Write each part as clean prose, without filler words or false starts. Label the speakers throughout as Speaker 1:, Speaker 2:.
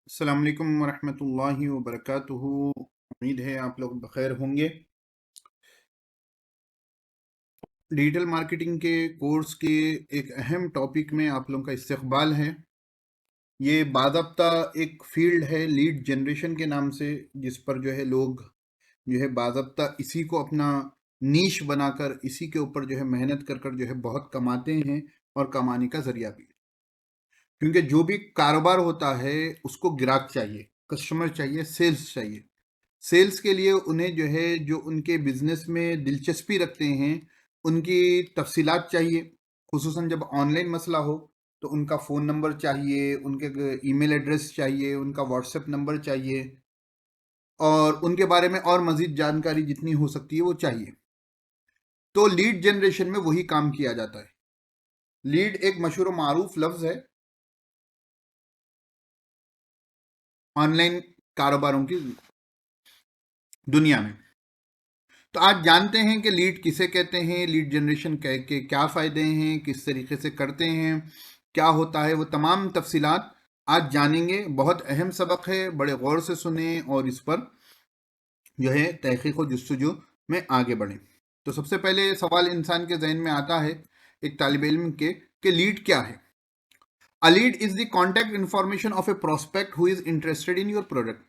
Speaker 1: अस्सलाम वालेकुम वरहमतुल्लाहि वबरकातुहू। उम्मीद है आप लोग बखैर होंगे। डिजिटल मार्केटिंग के कोर्स के एक अहम टॉपिक में आप लोगों का इस्तकबाल है। ये बाज़ाब्ता एक फील्ड है लीड जनरेशन के नाम से, जिस पर जो है लोग जो है बाज़ाब्ता इसी को अपना नीश बनाकर इसी के ऊपर जो है मेहनत कर कर जो है बहुत कमाते हैं, और कमाने का ज़रिया भी। क्योंकि जो भी कारोबार होता है उसको ग्राहक चाहिए, कस्टमर चाहिए, सेल्स चाहिए। सेल्स के लिए उन्हें जो है जो उनके बिजनेस में दिलचस्पी रखते हैं उनकी तफसीलात चाहिए। खुसूसन जब ऑनलाइन मसला हो तो उनका फ़ोन नंबर चाहिए, उनके ईमेल एड्रेस चाहिए, उनका व्हाट्सएप नंबर चाहिए, और उनके बारे में और मज़ीद जानकारी जितनी हो सकती है वो चाहिए। तो लीड जनरेशन में वही काम किया जाता है। लीड एक मशहूर मारूफ लफ्ज़ है ऑनलाइन कारोबारों की दुनिया में। तो आज जानते हैं कि लीड किसे कहते हैं, लीड जनरेशन के क्या फ़ायदे हैं, किस तरीके से करते हैं, क्या होता है, वो तमाम तफसीलात आज जानेंगे। बहुत अहम सबक है, बड़े गौर से सुने और इस पर जो है तहकीक व जुस्तजू में आगे बढ़ें। तो सबसे पहले सवाल इंसान के जहन में आता है एक तालिब इल्म के कि लीड क्या है। A lead is the contact information of A prospect who is interested in your product.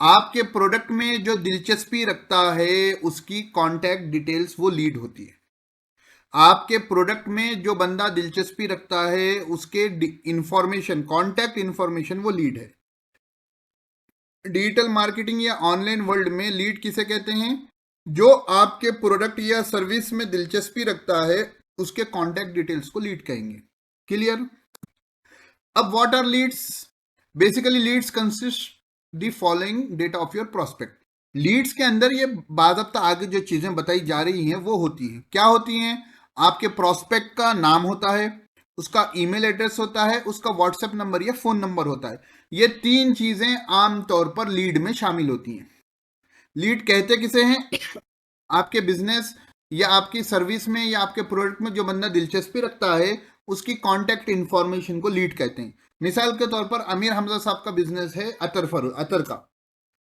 Speaker 1: आपके प्रोडक्ट में जो दिलचस्पी रखता है उसकी कांटेक्ट डिटेल्स वो लीड होती है। आपके प्रोडक्ट में जो बंदा दिलचस्पी रखता है उसके इंफॉर्मेशन, कांटेक्ट इंफॉर्मेशन वो लीड है। डिजिटल मार्केटिंग या ऑनलाइन वर्ल्ड में लीड किसे कहते हैं? जो आपके प्रोडक्ट या सर्विस में दिलचस्पी रखता है उसके कांटेक्ट डिटेल्स को लीड कहेंगे। क्लियर? अब what are leads? Basically leads consist the following data of your prospect. Leads के अंदर ये बाज़ाब्ता आगे जो चीजें बताई जा रही हैं वो होती हैं। क्या होती हैं? आपके प्रोस्पेक्ट का नाम होता है, उसका ईमेल एड्रेस होता है, उसका व्हाट्सएप नंबर या फोन नंबर होता है। ये तीन चीजें आमतौर पर लीड में शामिल होती हैं। लीड कहते किसे हैं? आपके बिजनेस या आपकी सर्विस में या आपके प्रोडक्ट में जो बंदा दिलचस्पी रखता है उसकी कांटेक्ट इंफॉर्मेशन को लीड कहते हैं। मिसाल के तौर पर अमीर हमजा साहब का बिजनेस है अतर का।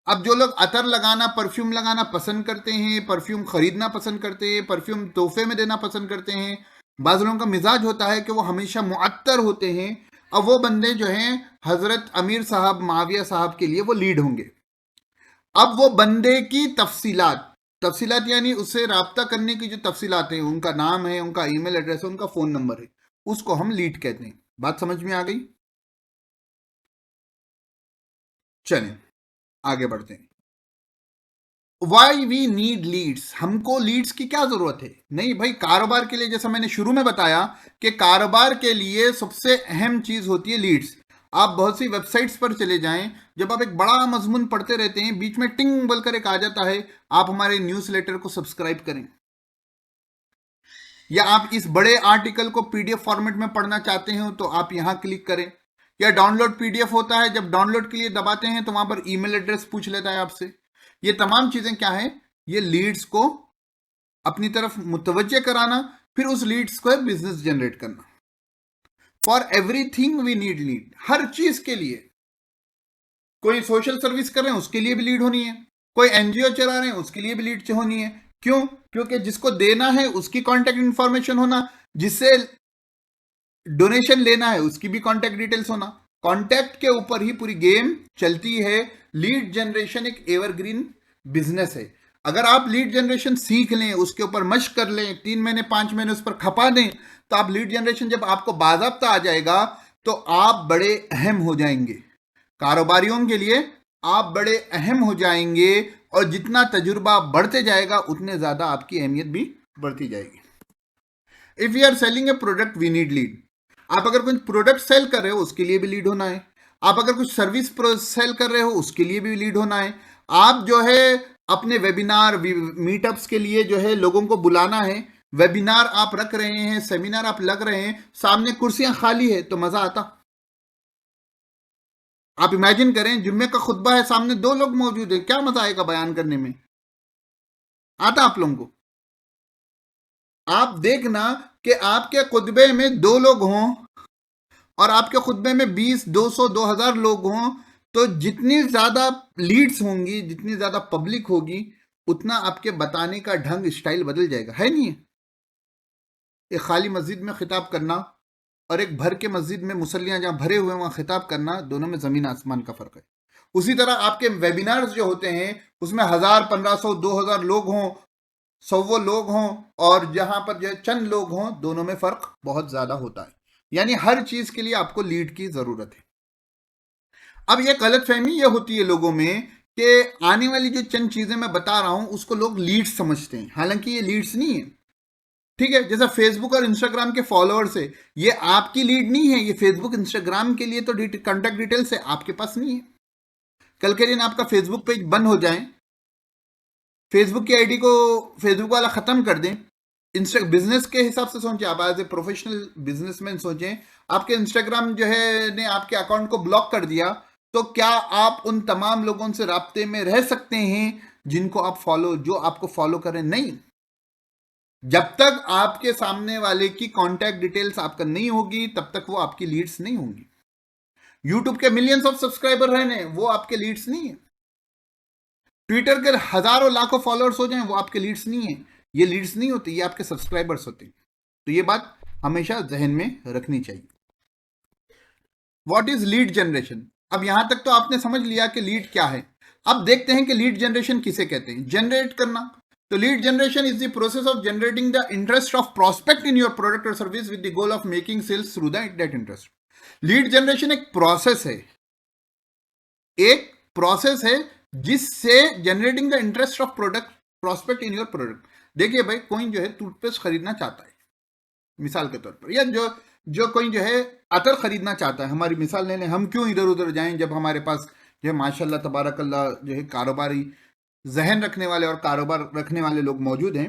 Speaker 1: अब जो लोग अतर लगाना, परफ्यूम लगाना पसंद करते हैं, परफ्यूम खरीदना पसंद करते हैं, परफ्यूम तोहफे में देना पसंद करते हैं, बाज़ लोगों का मिजाज होता है कि वो हमेशा मुअत्तर होते हैं। अब वो बंदे जो हैं हजरत अमीर साहब, माविया साहब के लिए वो लीड होंगे। अब वो बंदे की तफसीलात, तफसीलात यानी उससे राब्ता करने की जो तफसीलात हैं, उनका नाम है, उनका ईमेल एड्रेस है, उनका फ़ोन नंबर है, उसको हम लीड कहते हैं। बात समझ में आ गई? चलें आगे बढ़ते हैं। वाई वी नीड लीड्स, हमको लीड्स की क्या जरूरत है? नहीं भाई, कारोबार के लिए जैसा मैंने शुरू में बताया कि कारोबार के लिए सबसे अहम चीज होती है लीड्स। आप बहुत सी वेबसाइट्स पर चले जाएं, जब आप एक बड़ा मजमून पढ़ते रहते हैं बीच में टिंग बोलकर एक आ जाता है, आप हमारे न्यूज़ लेटर को सब्सक्राइब करें। या आप इस बड़े आर्टिकल को पीडीएफ फॉर्मेट में पढ़ना चाहते हो तो आप यहां क्लिक करें। या डाउनलोड पीडीएफ होता है, जब डाउनलोड के लिए दबाते हैं तो वहां पर ईमेल एड्रेस पूछ लेता है आपसे। ये तमाम चीजें क्या है? ये लीड्स को अपनी तरफ मुतवज्जे कराना, फिर उस लीड्स को बिजनेस जनरेट करना। For everything we need lead, हर चीज के लिए। कोई सोशल सर्विस कर रहे हैं उसके लिए भी लीड होनी है, कोई एनजीओ चला रहे हैं उसके लिए भी लीड होनी है। क्यों? क्योंकि जिसको देना है उसकी कॉन्टेक्ट इंफॉर्मेशन होना, जिससे डोनेशन लेना है उसकी भी कॉन्टेक्ट डिटेल्स होना। कॉन्टेक्ट के ऊपर ही पूरी गेम चलती है। लीड जनरेशन एक एवरग्रीन बिजनेस है। अगर आप लीड जनरेशन सीख लें, उसके ऊपर मश्क कर लें, 3 महीने 5 महीने उस पर खपा दें, तो आप लीड जनरेशन जब आपको बाज़ाब्ता आ जाएगा तो आप बड़े अहम हो जाएंगे। कारोबारियों के लिए आप बड़े अहम हो जाएंगे, और जितना तजुर्बा बढ़ते जाएगा उतने ज़्यादा आपकी अहमियत भी बढ़ती जाएगी। If we are selling a product we need lead. आप अगर कुछ प्रोडक्ट सेल कर रहे हो उसके लिए भी लीड होना है। आप अगर कुछ सर्विस सेल कर रहे हो उसके लिए भी लीड होना है। आप जो है अपने वेबिनार मीटअप्स के लिए जो है लोगों को बुलाना है, वेबिनार आप रख रहे हैं, सेमिनार आप लग रहे हैं, सामने कुर्सियां खाली है तो मजा आता? आप इमेजिन करें जुम्मे का खुतबा है, सामने 2 लोग मौजूद है, क्या मजा आएगा बयान करने में? आता आप लोगों को? आप देखना कि आपके खुतबे में 2 लोग हों और आपके खुतबे में 20, 200, 2000 लोग हों, तो जितनी ज्यादा लीड्स होंगी, जितनी ज्यादा पब्लिक होगी, उतना आपके बताने का ढंग, स्टाइल बदल जाएगा, है नहीं है? एक खाली मस्जिद में खिताब करना और एक भर के मस्जिद में मुसल्लियां जहां भरे हुए वहां खिताब करना, दोनों में जमीन आसमान का फर्क है। उसी तरह आपके वेबिनार्स जो होते हैं उसमें 1000, 1500, 2000 लोग हों, 100 लोग हों, और जहां पर जो है चंद लोग हों, दोनों में फर्क बहुत ज्यादा होता है। यानी हर चीज के लिए आपको लीड की जरूरत है। अब यह गलतफहमी ये होती है लोगों में कि आने वाली जो चंद चीजें मैं बता रहा हूं उसको लोग लीड्स समझते हैं, हालांकि ये लीड्स नहीं है। ठीक है, जैसा फेसबुक और इंस्टाग्राम के फॉलोअर्स है, ये आपकी लीड नहीं है, ये फेसबुक इंस्टाग्राम के लिए तो कॉन्टैक्ट डिटेल्स है, आपके पास नहीं है। कल के दिन आपका फेसबुक पेज बंद हो जाए, फेसबुक की आईडी को फेसबुक वाला खत्म कर दें, बिजनेस के हिसाब से सोचें, आप एज ए प्रोफेशनल बिजनेसमैन सोचें, आपके इंस्टाग्राम जो है ने आपके अकाउंट को ब्लॉक कर दिया, तो क्या आप उन तमाम लोगों से राब्ते में रह सकते हैं जिनको आप जो आपको फॉलो करें? नहीं। जब तक आपके सामने वाले की कांटेक्ट डिटेल्स आपका नहीं होगी, तब तक वो आपकी लीड्स नहीं होंगी। यूट्यूब के मिलियंस ऑफ सब्सक्राइबर रहने, वो आपके लीड्स नहीं है। ट्विटर के हजारों लाखों फॉलोअर्स हो जाएं, वो आपके लीड्स नहीं है। ये लीड्स नहीं होती, ये आपके सब्सक्राइबर्स होते हैं। तो ये बात हमेशा जहन में रखनी चाहिए। What is lead generation? अब यहां तक तो आपने समझ लिया कि लीड क्या है। अब देखते हैं कि लीड जनरेशन किसे कहते हैं। जनरेट करना, तो lead generation is the process of generating the interest of prospect in your product और service with the goal of making sales through that interest. Lead generation एक प्रोसेस है, एक प्रोसेस है जिससे generating the interest of product prospect in your product. देखिए भाई, कोई जो है टूथपेस्ट खरीदना चाहता है मिसाल के तौर पर, या जो कोई जो है अतर खरीदना चाहता है, हमारी मिसाल ले लें, हम क्यों इधर उधर जाएं जब हमारे पास जो है माशाल्लाह तबारकल्लाह जो है कारोबारी जहन रखने वाले और कारोबार रखने वाले लोग मौजूद हैं।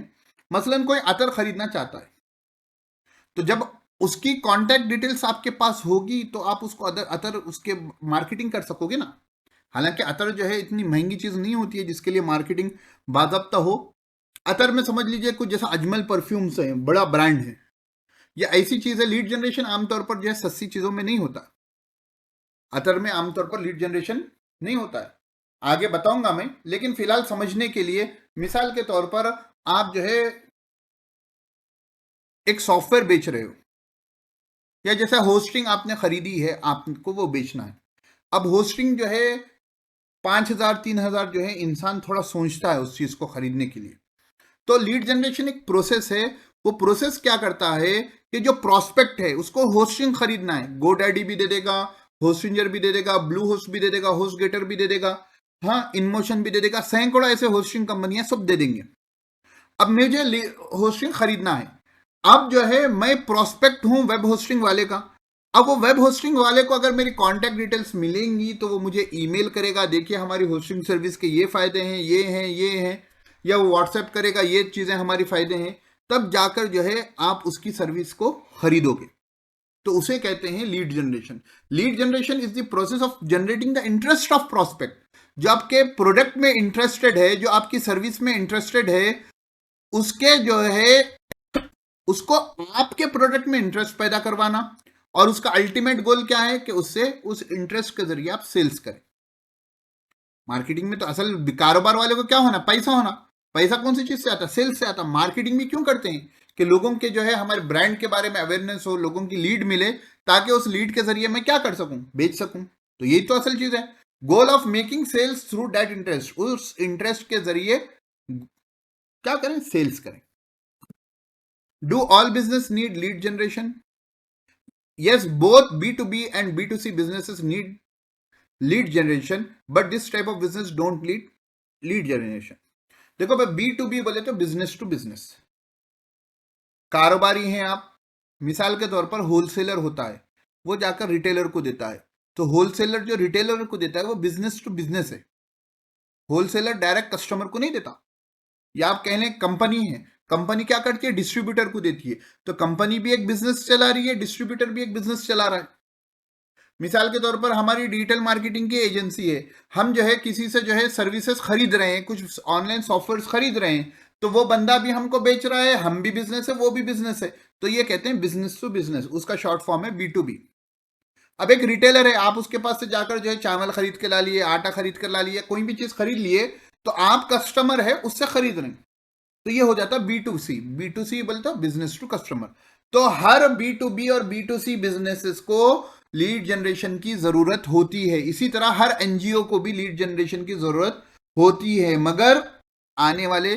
Speaker 1: मसलन कोई अतर खरीदना चाहता है, तो जब उसकी कांटेक्ट डिटेल्स आपके पास होगी तो आप उसको अतर उसके मार्केटिंग कर सकोगे ना। हालांकि अतर जो है इतनी महंगी चीज नहीं होती है जिसके लिए मार्केटिंग बाज़ाब्ता हो। अतर में समझ लीजिए कुछ जैसा अजमल परफ्यूम्स है, बड़ा ब्रांड है, या ऐसी चीज है। लीड जनरेशन आमतौर पर जो है सस्ती चीजों में नहीं होता, अतर में आमतौर पर लीड जनरेशन नहीं होता है, आगे बताऊंगा मैं। लेकिन फिलहाल समझने के लिए, मिसाल के तौर पर आप जो है एक सॉफ्टवेयर बेच रहे हो, या जैसा होस्टिंग आपने खरीदी है, आपको वो बेचना है। अब होस्टिंग जो है 5000, 3000 जो है इंसान थोड़ा सोचता है उस चीज को खरीदने के लिए। तो लीड जनरेशन एक प्रोसेस है। वो प्रोसेस क्या करता है कि जो प्रोस्पेक्ट है उसको होस्टिंग खरीदना है, गोडैडी भी दे देगा, होस्टिंजर भी दे देगा, ब्लू होस्ट भी दे देगा, होस्ट गेटर भी दे देगा, हाँ इनमोशन भी दे देगा, सैकड़ों ऐसे होस्टिंग कंपनियां सब दे देंगे। अब मुझे होस्टिंग खरीदना है। अब जो है मैं प्रोस्पेक्ट हूं वेब होस्टिंग वाले का। अब वो वेब होस्टिंग वाले को अगर मेरी कांटेक्ट डिटेल्स मिलेंगी तो वो मुझे ईमेल करेगा, देखिए हमारी होस्टिंग सर्विस के ये फायदे हैं, ये हैं, या वो व्हाट्सएप करेगा, ये चीजें हमारी फायदे हैं। तब जाकर जो है आप उसकी सर्विस को खरीदोगे, तो उसे कहते हैं lead generation. Lead generation is the process of generating the interest of prospect. जो आपके प्रोडक्ट में इंटरेस्टेड है, जो आपकी सर्विस में इंटरेस्टेड है, उसके जो है उसको आपके प्रोडक्ट में इंटरेस्ट पैदा करवाना, और उसका अल्टीमेट गोल क्या है कि उससे उस इंटरेस्ट के जरिए आप सेल्स करें। मार्केटिंग में तो असल कारोबार वाले को क्या होना? पैसा होना। पैसा कौन सी चीज से आता? सेल्स से आता। मार्केटिंग भी क्यों करते हैं कि लोगों के जो है हमारे ब्रांड के बारे में अवेयरनेस हो, लोगों की लीड मिले, ताकि उस लीड के जरिए मैं क्या कर सकूं? बेच सकूं। तो यही तो असल चीज है, goal of making sales through that interest. उस इंटरेस्ट के जरिए क्या करें? सेल्स करें। Do all business need lead generation? Yes, both B2B and B2C businesses need lead generation, but this type of business don't need lead generation. देखो भाई, B2B बोले तो बिजनेस टू बिजनेस, कारोबारी हैं आप। मिसाल के तौर पर होलसेलर होता है, वो जाकर रिटेलर को देता है। तो होलसेलर जो रिटेलर को देता है वो बिजनेस टू बिजनेस है। होलसेलर डायरेक्ट कस्टमर को नहीं देता। या आप कह लें कंपनी है, कंपनी क्या करती है? डिस्ट्रीब्यूटर को देती है। तो कंपनी भी एक बिजनेस चला रही है, डिस्ट्रीब्यूटर भी एक बिजनेस चला रहा है। मिसाल के तौर पर हमारी डिजिटल मार्केटिंग की एजेंसी है, हम जो है किसी से जो है सर्विसेज खरीद रहे हैं, कुछ ऑनलाइन सॉफ्टवेयर खरीद रहे हैं, तो वो बंदा भी हमको बेच रहा है, हम भी बिजनेस है, वो भी बिजनेस है। तो ये कहते हैं बिजनेस टू बिजनेस, उसका शॉर्ट फॉर्म है B2B। अब एक रिटेलर है, आप उसके पास से जाकर जो है चावल खरीद के ला लिए, आटा खरीद कर ला लिए, कोई भी चीज खरीद लिए, तो आप कस्टमर है उससे खरीद रहे हैं, तो ये हो जाता है B2C। B2C बोलते हो बिजनेस टू कस्टमर। तो हर B2B और B2C बिजनेसेस को लीड जनरेशन की जरूरत होती है। इसी तरह हर एनजीओ को भी लीड जनरेशन की जरूरत होती है, मगर आने वाले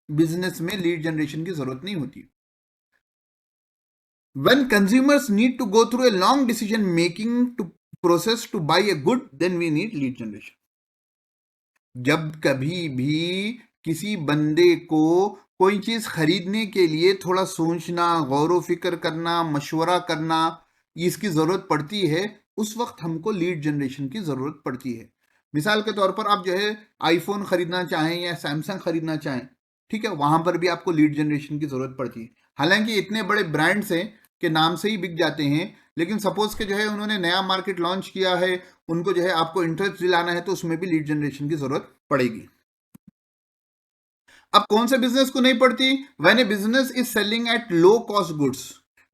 Speaker 1: बिजनेस में लीड जनरेशन की जरूरत नहीं होती। When consumers need to go through a long decision making to process to buy a good, then we need lead generation. जब कभी भी किसी बंदे को कोई चीज खरीदने के लिए थोड़ा सोचना, गौर फिक्र करना, मशवरा करना, इसकी जरूरत पड़ती है, उस वक्त हमको लीड जनरेशन की जरूरत पड़ती है। मिसाल के तौर पर आप जो है आईफोन खरीदना चाहें या सैमसंग खरीदना चाहें, ठीक है, वहां पर भी आपको लीड जनरेशन की जरूरत पड़ती है। हालांकि इतने बड़े ब्रांड्स हैं के नाम से ही बिक जाते हैं, लेकिन सपोज के जो है उन्होंने नया मार्केट लॉन्च किया है, उनको जो है आपको इंटरेस्ट दिलाना है, तो उसमें भी लीड जनरेशन की जरूरत पड़ेगी। अब कौन से बिजनेस को नहीं पड़ती? When a business is selling at low cost goods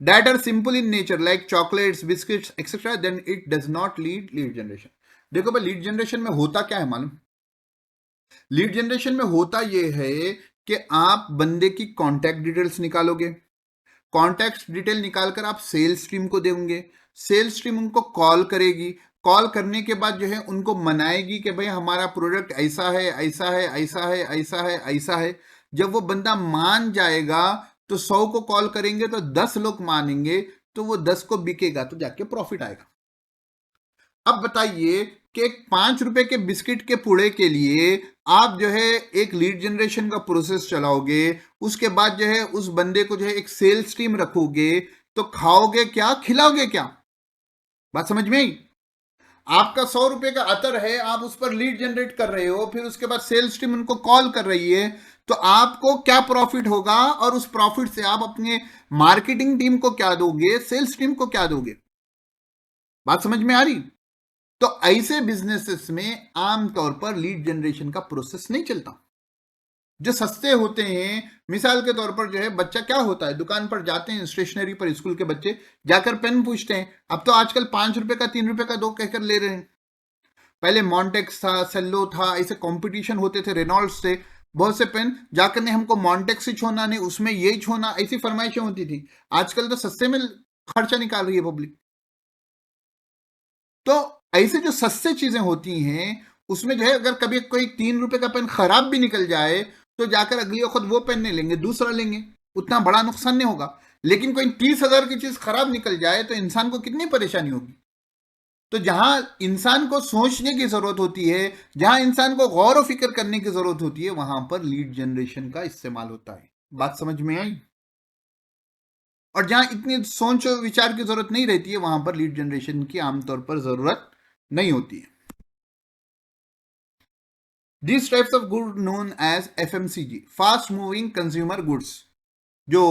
Speaker 1: that are simple in nature like chocolates, biscuits etcetera, then it does not lead generation. देखो भाई, लीड जनरेशन में होता क्या है मालूम? लीड जनरेशन में होता यह है कि आप बंदे की कॉन्टैक्ट डिटेल्स निकालोगे, कॉन्टैक्ट डिटेल निकालकर आप सेल्स टीम को देंगे, सेल्स टीम उनको कॉल करेगी, कॉल करने के बाद जो है उनको मनाएगी कि भाई हमारा प्रोडक्ट ऐसा है, ऐसा है, ऐसा है, ऐसा है, ऐसा है। जब वो बंदा मान जाएगा तो 100 को कॉल करेंगे तो 10 लोग मानेंगे, तो वो 10 को बिकेगा, तो जाके प्रॉफिट आएगा। अब बताइए कि एक 5 रुपए के बिस्किट के पुड़े के लिए आप जो है एक लीड जनरेशन का प्रोसेस चलाओगे, उसके बाद जो है उस बंदे को जो है एक सेल्स टीम रखोगे, तो खाओगे क्या, खिलाओगे क्या? बात समझ में आई? आपका 100 रुपए का अतर है, आप उस पर लीड जनरेट कर रहे हो, फिर उसके बाद सेल्स टीम उनको कॉल कर रही है, तो आपको क्या प्रॉफिट होगा, और उस प्रॉफिट से आप अपने मार्केटिंग टीम को क्या दोगे, सेल्स टीम को क्या दोगे? बात समझ में आ रही? तो ऐसे बिजनेसेस में आमतौर पर लीड जनरेशन का प्रोसेस नहीं चलता। जो सस्ते होते हैं, मिसाल के तौर पर जो है बच्चा क्या होता है, दुकान पर जाते हैं स्टेशनरी पर, स्कूल के बच्चे जाकर पेन पूछते हैं। अब तो आजकल 5 रुपए का, 3 रुपए का 2 कहकर ले रहे हैं। पहले मॉन्टेक्स था, सेल्लो था, ऐसे कंपटीशन होते थे, रेनॉल्ड्स थे, बहुत से पेन जाकर ने हमको मॉन्टेक्स ही छोड़ना, नहीं उसमें यही छोड़ना, ऐसी फरमाइशें होती थी। आजकल तो सस्ते में खर्चा निकाल रही है पब्लिक। तो ऐसे जो सस्ते चीजें होती हैं, उसमें जो है अगर कभी कोई 3 रुपए का पेन खराब भी निकल जाए, तो जाकर अगली वक्त वो पेन नहीं लेंगे, दूसरा लेंगे, उतना बड़ा नुकसान नहीं होगा। लेकिन कोई 30,000 की चीज खराब निकल जाए तो इंसान को कितनी परेशानी होगी। तो जहां इंसान को सोचने की जरूरत होती है, जहां इंसान को गौर फिक्र करने की जरूरत होती है, वहां पर लीड जनरेशन का इस्तेमाल होता है। बात समझ में आई? और जहां इतनी सोच विचार की जरूरत नहीं रहती है, वहां पर लीड जनरेशन की आमतौर पर जरूरत नहीं होती है। These types of good known as FMCG, fast moving consumer goods, जो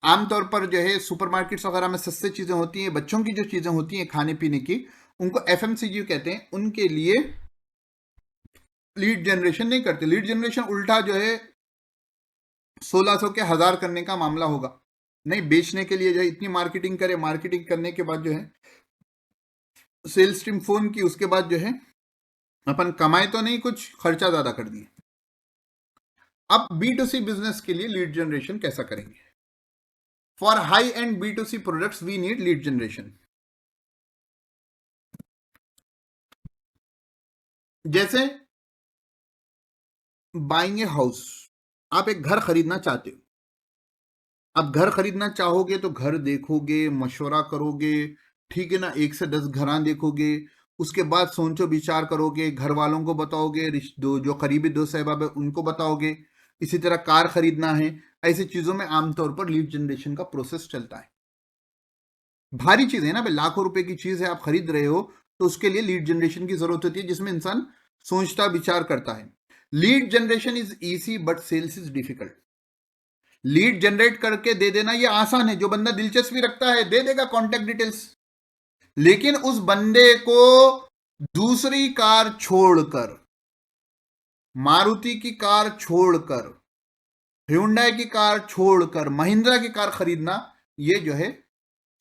Speaker 1: आमतौर पर जो है सुपरमार्केट्स वगैरह में सस्ते चीजें होती हैं, बच्चों की जो चीजें होती हैं खाने पीने की, उनको FMCG कहते हैं। उनके लिए लीड जनरेशन नहीं करते। लीड जनरेशन उल्टा जो है 1600 के 1000 करने का मामला होगा। नहीं, बेचने के लिए जो है इतनी मार्केटिंग करे, मार्केटिंग करने के बाद जो है सेल्स टीम फोन की, उसके बाद जो है अपन कमाए तो नहीं, कुछ खर्चा ज्यादा कर दिए। अब B2C बिजनेस के लिए लीड जनरेशन कैसा करेंगे? For high end B2C products we need lead generation. जैसे बाइंग ए हाउस, आप एक घर खरीदना चाहते हो। अब घर खरीदना चाहोगे तो घर देखोगे, मशवरा करोगे, ठीक है ना, 1 से 10 घर देखोगे, उसके बाद सोचो विचार करोगे, घर वालों को बताओगे, जो करीबी दोस्त सहबाब है उनको बताओगे। इसी तरह कार खरीदना है, ऐसी चीजों में आमतौर पर लीड जनरेशन का प्रोसेस चलता है। भारी चीज है ना भाई, लाखों रुपए की चीज है, आप खरीद रहे हो, तो उसके लिए लीड जनरेशन की जरूरत होती है, जिसमें इंसान सोचता विचार करता है। Lead generation is easy but sales is difficult. Lead generate करके दे देना ये आसान है, जो बंदा दिलचस्पी रखता है दे देगा कांटेक्ट डिटेल्स, लेकिन उस बंदे को दूसरी कार छोड़कर, मारुति की कार छोड़कर, ह्युंडई की कार छोड़कर महिंद्रा की कार खरीदना, ये जो है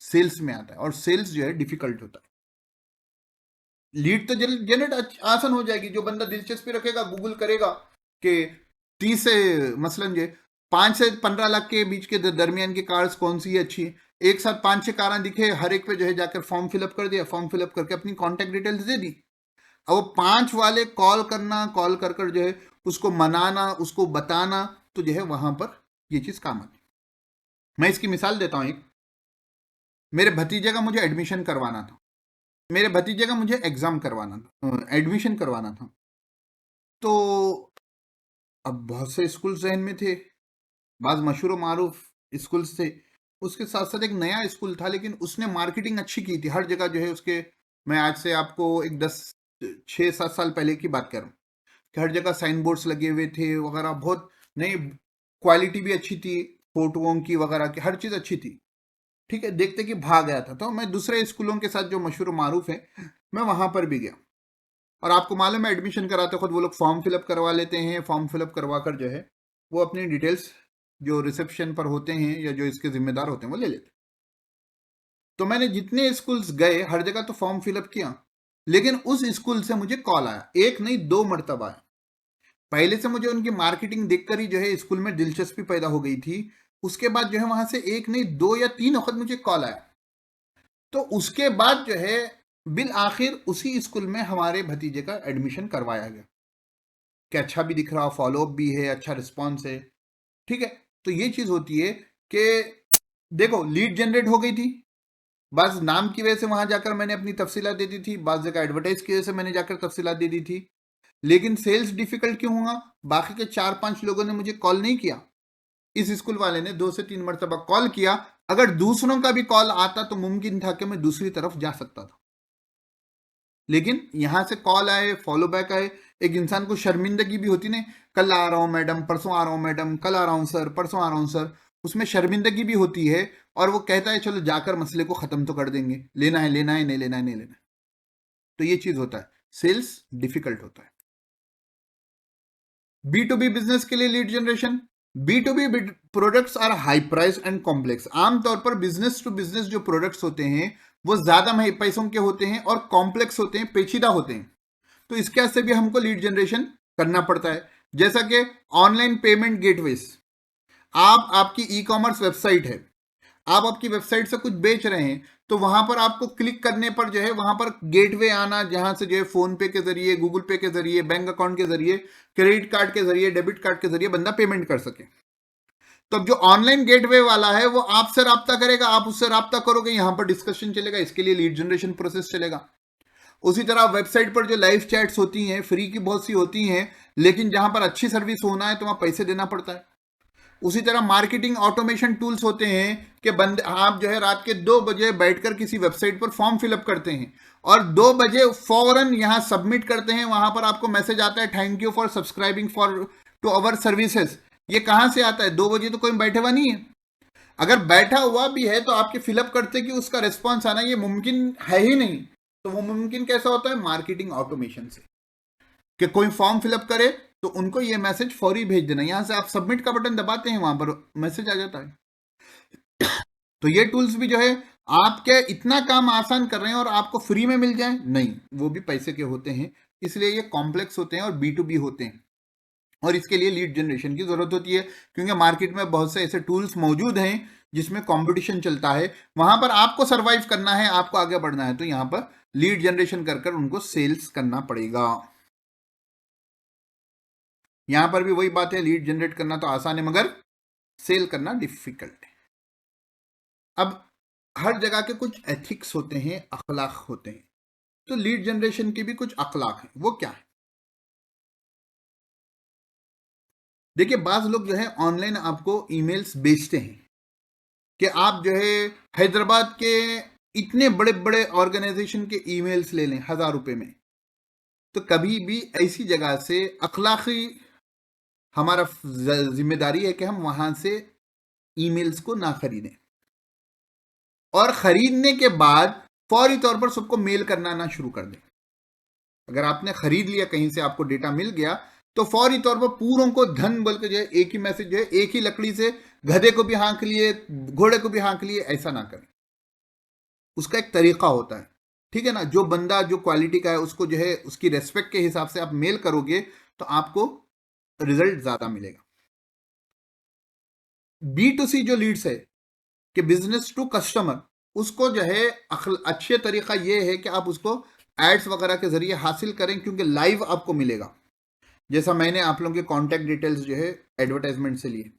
Speaker 1: सेल्स में आता है, और सेल्स जो है डिफिकल्ट होता है। लीड तो जनरेट आसान हो जाएगी। जो बंदा दिलचस्पी रखेगा, गूगल करेगा कि 30 से मसलन जो 5 से 15 लाख के बीच के दरमियान की कार्स कौन सी अच्छी है, एक साथ 5-6 कारें दिखे, हर एक पे जो है जाकर फॉर्म फिलअप कर दिया, फॉर्म फिलअप करके अपनी कॉन्टैक्ट डिटेल्स दे दी। अब वो 5 वाले कॉल करना, कॉल कर कर जो है उसको मनाना, उसको बताना, तो जो है वहां पर ये चीज काम आती। मैं इसकी मिसाल देता हूं एक। मेरे भतीजे का मुझे एडमिशन करवाना था, मेरे भतीजे का मुझे एग्जाम करवाना था, एडमिशन करवाना था। तो अब बहुत से स्कूल जहन में थे, बाज मशहूर मारूफ स्कूल्स थे। उसके साथ साथ एक नया स्कूल था, लेकिन उसने मार्केटिंग अच्छी की थी हर जगह जो है उसके। मैं आज से आपको एक 6-7 साल पहले की बात कर रहा हूँ कि हर जगह साइन बोर्ड्स लगे हुए थे वगैरह, बहुत नई, क्वालिटी भी अच्छी थी, फोटोओं की वगैरह की हर चीज़ अच्छी थी। ठीक है, देखते कि भाग गया था। तो मैं दूसरे स्कूलों के साथ जो मशहूर मारूफ है, मैं वहां पर भी गया। और आपको मालूम है एडमिशन कराते खुद वो लोग फॉर्म फिलअप करवा लेते हैं, फॉर्म फिलअप करवा कर जो है वो अपनी डिटेल्स जो रिसेप्शन पर होते हैं या जो इसके जिम्मेदार होते हैं वो ले लेते हैं। तो मैंने जितने स्कूल्स गए हर जगह तो फॉर्म फिलअप किया, लेकिन उस स्कूल से मुझे कॉल आया, एक नहीं 2 मरतबा आया। पहले से मुझे उनकी मार्केटिंग देखकर ही जो है स्कूल में दिलचस्पी पैदा हो गई थी। उसके बाद जो है वहां से एक नहीं 2 या 3 वक्त मुझे कॉल आया। तो उसके बाद जो है बिल आखिर उसी स्कूल में हमारे भतीजे का एडमिशन करवाया गया कि अच्छा भी दिख रहा, फॉलोअप भी है, अच्छा रिस्पॉन्स है। ठीक है, तो ये चीज होती है कि देखो लीड जनरेट हो गई थी, बस नाम की वजह से वहां जाकर मैंने अपनी तफसीलात दे दी थी, बाज जगह एडवर्टाइज की वजह से मैंने जाकर तफसीलात दे दी थी। लेकिन सेल्स डिफिकल्ट क्यों हुआ? बाकी के 4-5 लोगों ने मुझे कॉल नहीं किया, इस स्कूल वाले ने 2 से 3 मरतबा कॉल किया। अगर दूसरों का भी कॉल आता तो मुमकिन था कि मैं दूसरी तरफ जा सकता था, लेकिन यहां से कॉल आए, फॉलो बैक आए। एक इंसान को शर्मिंदगी भी होती ना, कल आ रहा हूं मैडम, परसों आ रहा हूं मैडम, कल आ रहा हूं सर, परसों आ रहा हूं सर, उसमें शर्मिंदगी भी होती है। और वो कहता है चलो जाकर मसले को खत्म तो कर देंगे, लेना है लेना है, नहीं लेना है नहीं लेना है। तो ये चीज होता है, सेल्स डिफिकल्ट होता है। B2B बिजनेस के लिए lead generation, B2B products are high price and complex. आमतौर पर बिजनेस टू बिजनेस जो प्रोडक्ट्स होते हैं वो ज्यादा पैसों के होते हैं और कॉम्प्लेक्स होते हैं, पेचीदा होते हैं। तो इसके से भी हमको लीड जनरेशन करना पड़ता है। जैसा कि ऑनलाइन पेमेंट गेटवेज, आपकी ई कॉमर्स वेबसाइट है, आप आपकी वेबसाइट से कुछ बेच रहे हैं, तो वहां पर आपको क्लिक करने पर जो है वहां पर गेटवे आना, जहां से जो है फोन पे के जरिए, गूगल पे के जरिए, बैंक अकाउंट के जरिए, क्रेडिट कार्ड के जरिए, डेबिट कार्ड के जरिए बंदा पेमेंट कर सके। तो अब जो ऑनलाइन गेटवे वाला है वो आपसे राब्ता करेगा, आप उससे राब्ता करोगे, यहां पर डिस्कशन चलेगा, इसके लिए लीड जनरेशन प्रोसेस चलेगा। उसी तरह वेबसाइट पर जो लाइव चैट्स होती हैं, फ्री की बहुत सी होती हैं, लेकिन जहां पर अच्छी सर्विस होना है तो वहां पैसे देना पड़ता है। उसी तरह मार्केटिंग ऑटोमेशन टूल्स होते हैं कि बंद आप जो है रात के 2 बजे बैठकर किसी वेबसाइट पर फॉर्म फिलअप करते हैं और 2 बजे फौरन यहां सबमिट करते हैं, वहां पर आपको मैसेज आता है thank you for subscribing for to our services. ये कहां से आता है? 2 बजे तो कोई बैठे हुआ नहीं है। अगर बैठा हुआ भी है तो आपके फिलअप करते कि उसका रिस्पॉन्स आना ये मुमकिन है ही नहीं। तो वो मुमकिन कैसा होता है? मार्केटिंग ऑटोमेशन से, कि कोई फॉर्म फिलअप करे तो उनको ये मैसेज फौरी भेज देना, यहां से आप सबमिट का बटन दबाते हैं, वहां पर मैसेज आ जाता है। तो ये टूल्स भी जो है आपके इतना काम आसान कर रहे हैं, और आपको फ्री में मिल जाए नहीं, वो भी पैसे के होते हैं, इसलिए ये कॉम्प्लेक्स होते हैं और B2B होते हैं। और इसके लिए लीड जनरेशन की जरूरत होती है, क्योंकि मार्केट में बहुत से ऐसे टूल्स मौजूद हैं जिसमें कंपटीशन चलता है, वहां पर आपको सरवाइव करना है, आपको आगे बढ़ना है, तो यहां पर लीड जनरेशन कर कर उनको सेल्स करना पड़ेगा। यहां पर भी वही बात है, लीड जनरेट करना तो आसान है मगर सेल करना डिफिकल्ट है। अब हर जगह के कुछ एथिक्स होते हैं, अखलाक होते हैं, तो लीड जनरेशन के भी कुछ अखलाक हैं। वो क्या है? देखिए, बाज लोग जो है ऑनलाइन आपको ईमेल्स भेजते हैं कि आप जो है हैदराबाद के इतने बड़े बड़े ऑर्गेनाइजेशन के ईमेल्स ले लें 1000 रुपए में। तो कभी भी ऐसी जगह से अखलाकी हमारा जिम्मेदारी है कि हम वहां से ईमेल्स को ना खरीदें, और खरीदने के बाद फौरी तौर पर सबको मेल करना ना शुरू कर दें। अगर आपने खरीद लिया, कहीं से आपको डेटा मिल गया, तो फौरी तौर पर पूरों को धन बोल के जो है एक ही मैसेज जो है, एक ही लकड़ी से गधे को भी हाँक लिए, घोड़े को भी हाँक लिए, ऐसा ना करें। उसका एक तरीका होता है। ठीक है ना, जो बंदा जो क्वालिटी का है उसको जो है उसकी रेस्पेक्ट के हिसाब से आप मेल करोगे तो आपको रिजल्ट ज्यादा मिलेगा। B2C जो लीड्स है कि बिजनेस टू कस्टमर, उसको जो है अच्छे तरीका ये है कि आप उसको एड्स वगैरह के जरिए हासिल करें, क्योंकि लाइव आपको मिलेगा। जैसा मैंने आप लोगों के कॉन्टैक्ट डिटेल्स जो है एडवर्टाइजमेंट से लिए।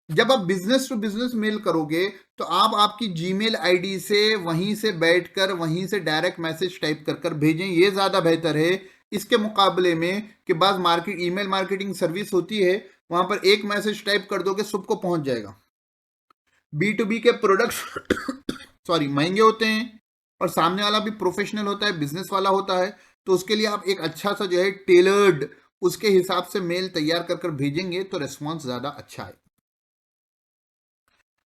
Speaker 1: जब आप बिजनेस टू बिजनेस मेल करोगे तो आप आपकी जीमेल आईडी से वहीं से बैठकर वहीं से डायरेक्ट मैसेज टाइप कर कर भेजें, ये ज्यादा बेहतर है इसके मुकाबले में कि बाद मार्केट ईमेल मार्केटिंग सर्विस होती है, वहां पर एक मैसेज टाइप कर दोगे सबको पहुंच जाएगा। B2B के प्रोडक्ट्स सॉरी महंगे होते हैं और सामने वाला भी प्रोफेशनल होता है, बिजनेस वाला होता है, तो उसके लिए आप एक अच्छा सा जो है टेलर्ड उसके हिसाब से मेल तैयार कर कर भेजेंगे तो रिस्पॉन्स ज्यादा अच्छा है।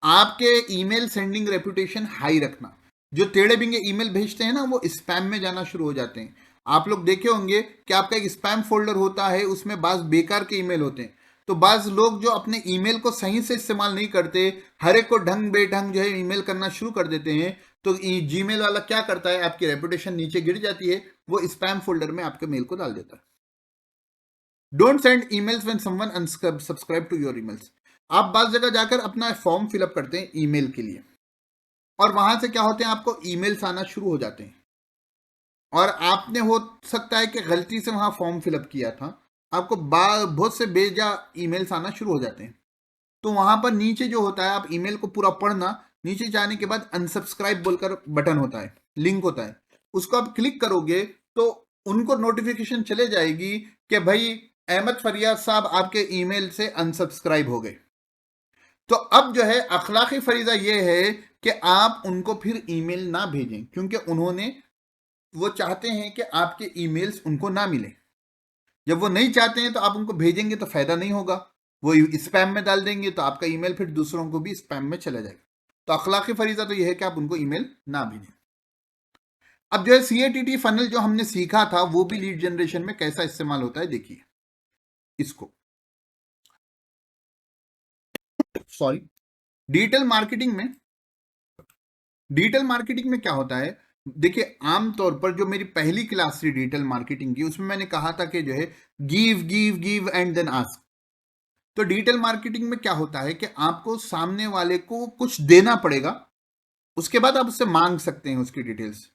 Speaker 1: आपके ईमेल सेंडिंग रेपुटेशन हाई रखना। जो टेढ़े बिंगे ईमेल भेजते हैं ना वो स्पैम में जाना शुरू हो जाते हैं। आप लोग देखे होंगे कि आपका एक स्पैम फोल्डर होता है, उसमें बाज बेकार के ईमेल होते हैं। तो बाज लोग जो अपने ईमेल को सही से इस्तेमाल नहीं करते, हर एक को ढंग बेढंग जो है ईमेल करना शुरू कर देते हैं, तो जीमेल वाला क्या करता है, आपकी रेपुटेशन नीचे गिर जाती है, वो स्पैम फोल्डर में आपके मेल को डाल देता है। Don't send emails when someone unsubscribe to your emails. आप बात जगह जाकर अपना फॉर्म फिलअप करते हैं ईमेल के लिए, और वहां से क्या होते हैं, आपको ईमेल्स आना शुरू हो जाते हैं, और आपने हो सकता है कि गलती से वहां फॉर्म फिलअप किया था, आपको बहुत से बेजा ईमेल्स आना शुरू हो जाते हैं। तो वहां पर नीचे जो होता है, आप ईमेल को पूरा पढ़ना, नीचे जाने के बाद अनसब्सक्राइब बोलकर बटन होता है, लिंक होता है, उसको आप क्लिक करोगे तो उनको नोटिफिकेशन चले जाएगी कि भाई अहमद फरियाद साहब आपके ईमेल से अनसब्सक्राइब हो गए। तो अब जो है अखलाकी फरीजा ये है कि आप उनको फिर ईमेल ना भेजें, क्योंकि वो चाहते हैं कि आपके ईमेल्स उनको ना मिले। जब वो नहीं चाहते हैं तो आप उनको भेजेंगे तो फायदा नहीं होगा, वो स्पैम में डाल देंगे तो आपका ईमेल फिर दूसरों को भी स्पैम में चला जाएगा। तो अखलाकी फरीजा तो यह है कि आप उनको ईमेल ना भेजें। अब जो है CATT फनल जो हमने सीखा था वो भी लीड जनरेशन में कैसा इस्तेमाल होता है, देखिए इसको। सॉरी, डिजिटल मार्केटिंग में क्या होता है, देखिए आमतौर पर जो मेरी पहली क्लास थी डिजिटल मार्केटिंग की, उसमें मैंने कहा था कि जो है give give give and then ask. तो डिजिटल मार्केटिंग में क्या होता है कि आपको सामने वाले को कुछ देना पड़ेगा, उसके बाद आप उससे मांग सकते हैं उसकी डिटेल्स।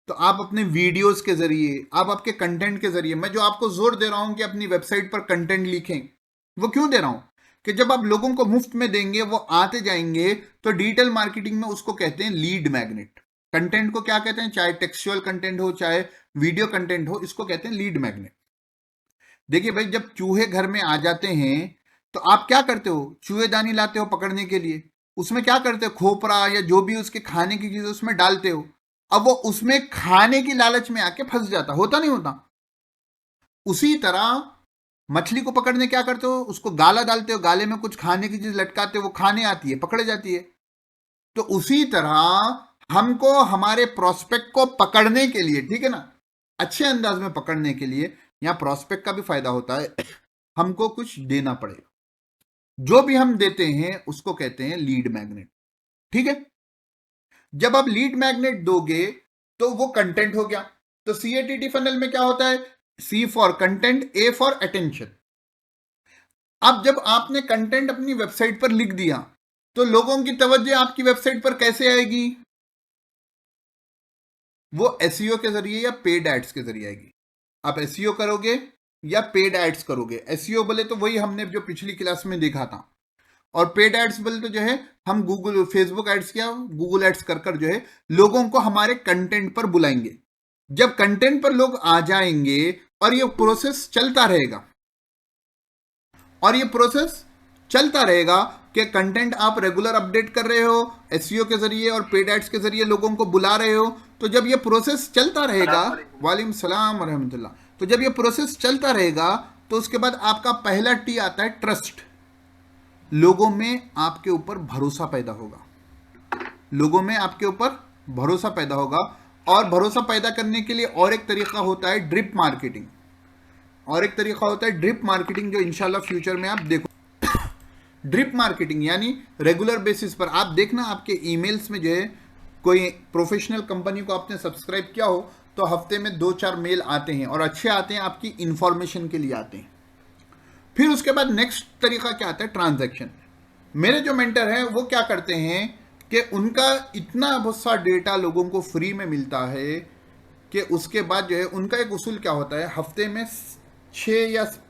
Speaker 1: तो आप अपने वीडियोस के जरिए, आप आपके कंटेंट के जरिए, मैं जो आपको जोर दे रहा हूं कि अपनी वेबसाइट पर कंटेंट लिखें, वो क्यों दे रहा हूं कि जब आप लोगों को मुफ्त में देंगे वो आते जाएंगे। तो डिजिटल मार्केटिंग में उसको कहते हैं लीड मैग्नेट। कंटेंट को क्या कहते हैं, चाहे टेक्सचुअल कंटेंट हो चाहे वीडियो कंटेंट हो, इसको कहते हैं लीड मैग्नेट। देखिए भाई, जब चूहे घर में आ जाते हैं तो आप क्या करते हो, चूहेदानी लाते हो पकड़ने के लिए, उसमें क्या करते हो, खोपरा या जो भी उसके खाने की चीज उसमें डालते हो। अब वो उसमें खाने की लालच में आके फंस जाता, होता नहीं होता। उसी तरह मछली को पकड़ने क्या करते हो, उसको गाला डालते हो, गाले में कुछ खाने की चीज लटकाते हो, वो खाने आती है, पकड़े जाती है। तो उसी तरह हमको हमारे प्रोस्पेक्ट को पकड़ने के लिए, ठीक है ना, अच्छे अंदाज में पकड़ने के लिए, यहां प्रोस्पेक्ट का भी फायदा होता है, हमको कुछ देना पड़ेगा। जो भी हम देते हैं उसको कहते हैं लीड मैग्नेट, ठीक है। जब आप लीड मैग्नेट दोगे तो वो कंटेंट हो गया। तो CATT फनल में क्या होता है, C for content, A for attention. अब जब आपने कंटेंट अपनी वेबसाइट पर लिख दिया तो लोगों की तवज्जो आपकी वेबसाइट पर कैसे आएगी, वो SEO के जरिए या पेड एड्स के जरिए आएगी। आप SEO करोगे या पेड एड्स करोगे। SEO बोले तो वही हमने जो पिछली क्लास में देखा था, और पेड एड्स बोले तो जो है हम गूगल फेसबुक एड्स या गूगल एड्स कर कर जो है लोगों को हमारे कंटेंट पर बुलाएंगे। जब कंटेंट पर लोग आ जाएंगे और ये प्रोसेस चलता रहेगा, कि कंटेंट आप रेगुलर अपडेट कर रहे हो SEO के जरिए और पेड एड्स के जरिए लोगों को बुला रहे हो, तो जब ये प्रोसेस चलता रहेगा, वालेकुम सलाम व रहमतुल्लाह, तो जब ये प्रोसेस चलता रहेगा तो उसके बाद आपका पहला T आता है ट्रस्ट। लोगों में आपके ऊपर भरोसा पैदा होगा, और भरोसा पैदा करने के लिए और एक तरीका होता है ड्रिप मार्केटिंग, जो इंशाल्लाह फ्यूचर में आप देखो। ड्रिप मार्केटिंग यानी रेगुलर बेसिस पर आप देखना, आपके ईमेल्स में जो है कोई प्रोफेशनल कंपनी को आपने सब्सक्राइब किया हो तो हफ्ते में 2-4 मेल आते हैं और अच्छे आते हैं, आपकी इंफॉर्मेशन के लिए आते हैं। फिर उसके बाद नेक्स्ट तरीका क्या आता है, ट्रांजैक्शन। मेरे जो मेंटर हैं वो क्या करते हैं कि उनका इतना बहुत सा डेटा लोगों को फ्री में मिलता है कि उसके बाद जो है उनका एक उसूल क्या होता है, हफ्ते में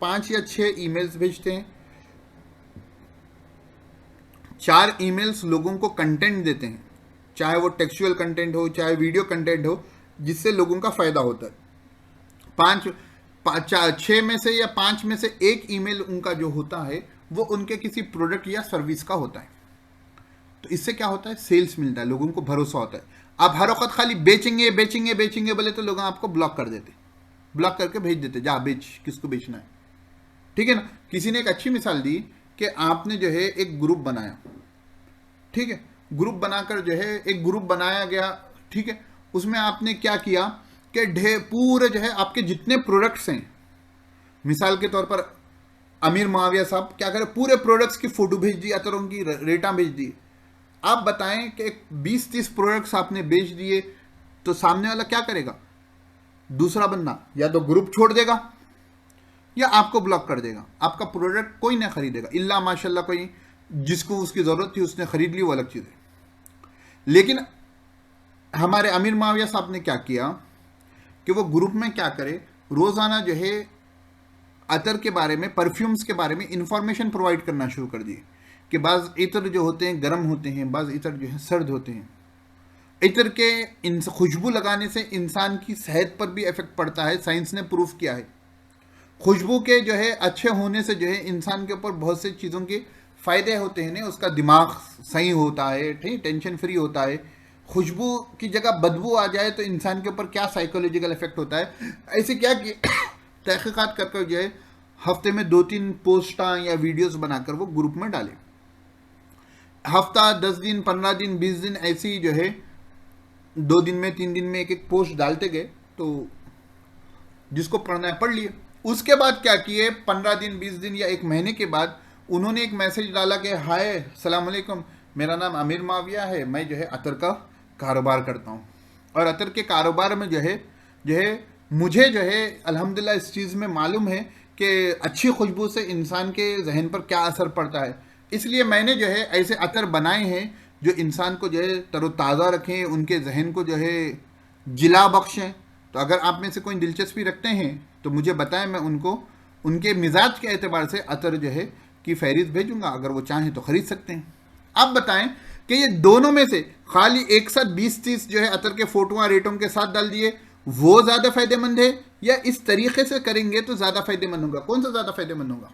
Speaker 1: 5 या 6 ईमेल्स भेजते हैं। 4 ईमेल्स लोगों को कंटेंट देते हैं, चाहे वो टेक्सचुअल कंटेंट हो चाहे वीडियो कंटेंट हो, जिससे लोगों का फायदा होता है। 6 में से या 5 में से एक ईमेल उनका जो होता है वो उनके किसी प्रोडक्ट या सर्विस का होता है। तो इससे क्या होता है, सेल्स मिलता है, लोगों को भरोसा होता है। आप हर वक्त खाली बेचेंगे बेचेंगे बेचेंगे बोले तो लोग आपको ब्लॉक कर देते, ब्लॉक करके भेज देते, जा बेच, किसको बेचना है, ठीक है ना। किसी ने एक अच्छी मिसाल दी कि आपने जो है एक ग्रुप बनाया, ठीक है, ग्रुप बनाकर जो है एक ग्रुप बनाया गया, ठीक है, उसमें आपने क्या किया कि पूरे जो है आपके जितने प्रोडक्ट्स हैं, मिसाल के तौर पर अमीर मुआविया साहब क्या करें, पूरे प्रोडक्ट्स की फोटो भेज दी, अतरों की रेटा भेज दी। आप बताएं कि 20-30 प्रोडक्ट्स आपने बेच दिए तो सामने वाला क्या करेगा, दूसरा बंदा या तो ग्रुप छोड़ देगा या आपको ब्लॉक कर देगा, आपका प्रोडक्ट कोई ना खरीदेगा, इल्ला माशाल्लाह कोई जिसको उसकी जरूरत थी उसने खरीद ली, वो अलग चीज है। लेकिन हमारे अमीर मुआविया साहब ने क्या किया कि वो ग्रुप में क्या करे, रोजाना जो है अतर के बारे में, परफ्यूम्स के बारे में इंफॉर्मेशन प्रोवाइड करना शुरू कर दिए कि बाज़ इतर जो होते हैं गर्म होते हैं, बाज़ इतर जो है सर्द होते हैं। इतर के खुशबू लगाने से इंसान की सेहत पर भी इफेक्ट पड़ता है, साइंस ने प्रूफ किया है। खुशबू के जो है अच्छे होने से जो है इंसान के ऊपर बहुत सी चीज़ों के फ़ायदे होते हैं, ना उसका दिमाग सही होता है, ठीक, टेंशन फ्री होता है। खुशबू की जगह बदबू आ जाए तो इंसान के ऊपर क्या साइकोलॉजिकल इफेक्ट होता है, ऐसे क्या कि तहकीकात कर जो है हफ्ते में 2-3 पोस्टा या वीडियोस बनाकर वो ग्रुप में डाले। हफ्ता 10 दिन 15 दिन 20 दिन ऐसे ही जो है 2 दिन में 3 दिन में एक पोस्ट डालते गए, तो जिसको पढ़ना है पढ़ लिए। उसके बाद क्या किए, 15 दिन 20 दिन या 1 महीने के बाद उन्होंने एक मैसेज डाला कि हाय सलाम अलैकुम, मेरा नाम आमिर मुआविया है, मैं जो है अतर का कारोबार करता हूँ और अतर के कारोबार में जो है मुझे जो है अल्हम्दुलिल्लाह इस चीज़ में मालूम है कि अच्छी खुशबू से इंसान के जहन पर क्या असर पड़ता है, इसलिए मैंने जो है ऐसे अतर बनाए हैं जो इंसान को जो है तरोताज़ा रखें, उनके जहन को जो है जिला बख्शें। तो अगर आप में से कोई दिलचस्पी रखते हैं तो मुझे बताएं, मैं उनको उनके मिजाज के एतबार से अतर जो है की फहरिस्त भेजूंगा, अगर वो चाहें तो ख़रीद सकते हैं। आप बताएं कि ये दोनों में से खाली एक साथ 20-30 जो है अतर के फोटोआं रेटों के साथ डाल दिए, वो ज़्यादा फायदेमंद है या इस तरीके से करेंगे तो ज़्यादा फायदेमंद होगा? कौन सा ज़्यादा फायदेमंद होगा?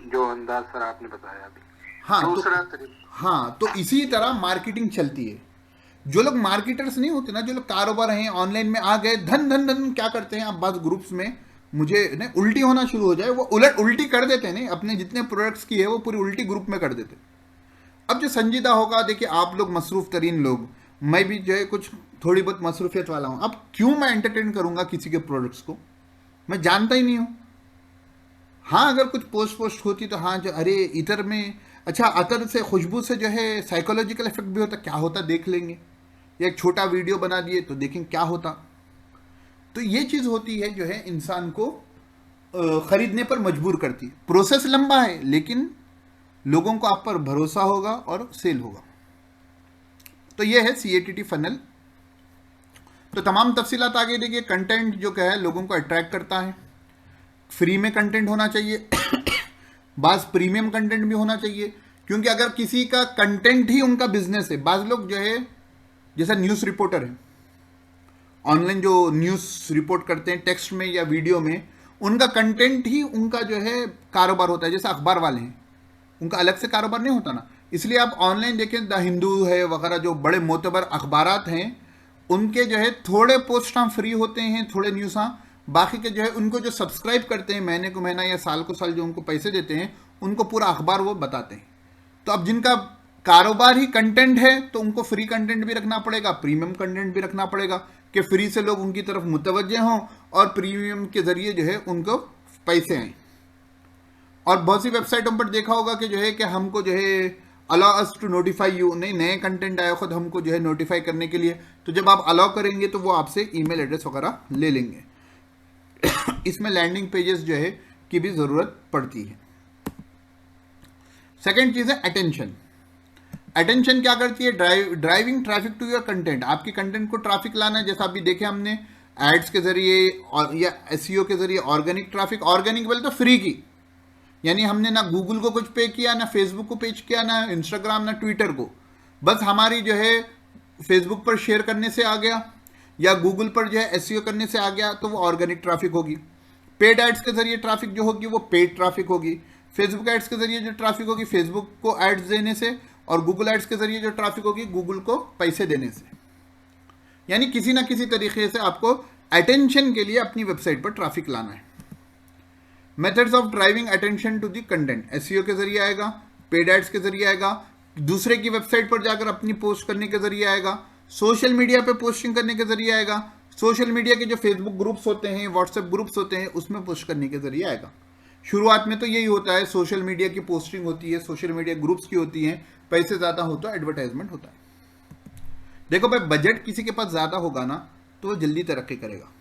Speaker 2: जो अंदाज सर आपने बताया अभी।
Speaker 1: हाँ,
Speaker 2: दूसरा
Speaker 1: हाँ, तो इसी तरह मार्केटिंग चलती है। जो लोग मार्केटर्स नहीं होते ना, जो लोग कारोबार हैं ऑनलाइन में आ गए, धन धन धन क्या करते हैं, आप बात ग्रुप्स में मुझे ने उल्टी होना शुरू हो जाए, वो उल्टी कर देते हैं, नहीं अपने जितने प्रोडक्ट्स की है वो पूरी उल्टी ग्रुप में कर देते। अब जो संजीदा होगा, देखिए आप लोग मसरूफ़ तरीन लोग, मैं भी जो है कुछ थोड़ी बहुत मसरूफियत वाला हूँ, अब क्यों मैं एंटरटेन करूँगा किसी के प्रोडक्ट्स को, मैं जानता ही नहीं हूँ। हाँ, अगर कुछ पोस्ट होती तो हाँ, जो अरे इतर में अच्छा अतर से खुशबू से जो है साइकोलॉजिकल इफेक्ट भी होता, क्या होता देख लेंगे, या एक छोटा वीडियो बना दिए तो देखें क्या होता। तो ये चीज़ होती है जो है इंसान को खरीदने पर मजबूर करती है। प्रोसेस लंबा है लेकिन लोगों को आप पर भरोसा होगा और सेल होगा। तो ये है CATT फनल। तो तमाम तफसीलात आगे देखिए। कंटेंट जो क्या है लोगों को अट्रैक्ट करता है, फ्री में कंटेंट होना चाहिए, बाज़ प्रीमियम कंटेंट भी होना चाहिए, क्योंकि अगर किसी का कंटेंट ही उनका बिजनेस है, बाज़ लोग जो है जैसा न्यूज़ रिपोर्टर है, ऑनलाइन जो न्यूज़ रिपोर्ट करते हैं टेक्स्ट में या वीडियो में, उनका कंटेंट ही उनका जो है कारोबार होता है। जैसे अखबार वाले हैं, उनका अलग से कारोबार नहीं होता ना, इसलिए आप ऑनलाइन देखें, द हिंदू है वगैरह, जो बड़े मोतबर अखबारात हैं, उनके जो है थोड़े पोस्ट फ्री होते हैं, थोड़े न्यूज़, बाकी के जो है उनको जो सब्सक्राइब करते हैं महीने को महीना या साल को साल, जो उनको पैसे देते हैं, उनको पूरा अखबार वो बताते हैं। तो अब जिनका कारोबार ही कंटेंट है तो उनको फ्री कंटेंट भी रखना पड़ेगा, प्रीमियम कंटेंट भी रखना पड़ेगा कि फ्री से लोग उनकी तरफ मुतवज्जे हों और प्रीमियम के ज़रिए जो है उनको पैसे आएँ। और बहुत सी वेबसाइटों पर देखा होगा कि जो है कि हमको जो है allow us to notify you, नहीं नए कंटेंट आया खुद हमको जो है नोटिफाई करने के लिए, तो जब आप अलाउ करेंगे तो वो आपसे ईमेल एड्रेस वगैरह ले लेंगे। इसमें लैंडिंग पेजेस जो है की भी ज़रूरत पड़ती है। सेकेंड चीज़ है अटेंशन। अटेंशन क्या करती है? Driving traffic to your content, आपके कंटेंट को ट्रैफिक लाना है। जैसा अभी देखे हमने एड्स के जरिए और या एसईओ के जरिए ऑर्गेनिक ट्रैफिक, ऑर्गेनिक बोले तो फ्री की, यानी हमने ना गूगल को कुछ पे किया, ना फेसबुक को पे किया, ना इंस्टाग्राम, ना ट्विटर को, बस हमारी जो है फेसबुक पर शेयर करने से आ गया या गूगल पर जो है एसईओ करने से आ गया, तो वो ऑर्गेनिक ट्रैफिक होगी। पेड एड्स के जरिए ट्रैफिक जो होगी वो पेड ट्रैफिक होगी। फेसबुक एड्स के जरिए जो ट्रैफिक होगी फेसबुक को एड्स देने से, और गूगल एड्स के जरिए जो ट्रैफिक होगी गूगल को पैसे देने से। यानी किसी ना किसी तरीके से आपको अटेंशन के लिए अपनी वेबसाइट पर ट्रैफिक लाना है। Methods of driving attention to the content, SEO के जरिए आएगा, पेड एड्स के जरिए आएगा, दूसरे की वेबसाइट पर जाकर अपनी पोस्ट करने के जरिए आएगा, सोशल मीडिया पे पोस्टिंग करने के जरिए आएगा, सोशल मीडिया के जो फेसबुक ग्रुप्स होते हैं, व्हाट्सएप ग्रुप्स होते हैं, उसमें पोस्ट करने के जरिए आएगा। शुरुआत में तो यही होता है, सोशल मीडिया की पोस्टिंग होती है, सोशल मीडिया ग्रुप्स की होती है, पैसे ज़्यादा हो तो एडवर्टाइजमेंट होता है। देखो भाई, बजट किसी के पास ज़्यादा होगा ना तो वो जल्दी तरक्की करेगा,